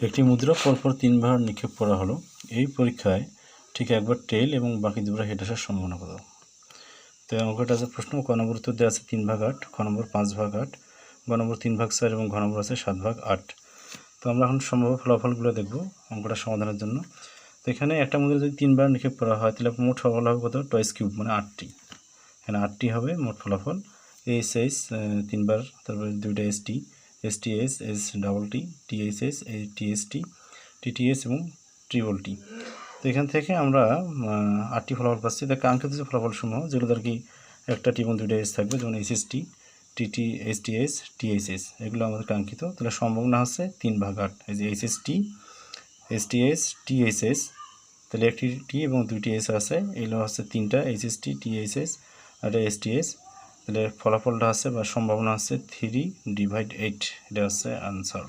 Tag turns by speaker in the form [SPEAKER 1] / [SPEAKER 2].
[SPEAKER 1] একটি মুদ্রা পরপর 3 বার নিক্ষেপ করা হলো। এই পরীক্ষায় ঠিক একবার টেল এবং বাকি 2 বার হেড আসার সম্ভাবনা কত? তো অঙ্কটা আছে প্রশ্ন ক নম্বর উত্তর দেওয়া আছে 3/8, খ নম্বর 5/8, গ নম্বর 3/4 এবং ঘ নম্বর আছে 7/8। তো আমরা এখন সম্ভাব্য ফলাফলগুলো দেখব অঙ্কটা সমাধানের জন্য। তো এখানে একটা মুদ্রা যদি 3 বার নিক্ষেপ করা হয় তাহলে মোট ফলাফল হবে কত? টয়েস কিউব মানে 8টি। এখানে 8টি হবে মোট ফলাফল। এইচ 3 বার, তারপরে 2টা ST, STS, S double T, TSS, TST, TTS এবং ট্রিপল টি। তো এখান থেকে আমরা 8টি ফলাফল পাচ্ছি। তার কাঙ্ক্ষিত যে ফলাফলসমূহ যেগুলো আর কি একটা টি এবং 2টা এস থাকবে, যেমন এসএসটি, টিটি, এসটিএস, টিএসএস, এগুলো আমাদের কাঙ্ক্ষিত। তাহলে সম্ভাবনা হচ্ছে 3/8। এই যে এসএসটি, এসটিএস, টিএসএস, তাহলে একটি টি এবং 2টি এস আছে, এগুলো হচ্ছে 3টা এইচএসটি, টিএসএস আর এসটিএস। তাহলে ফলাফলটা আছে বা সম্ভাবনা হচ্ছে 3/8, এটা হচ্ছে আনসার।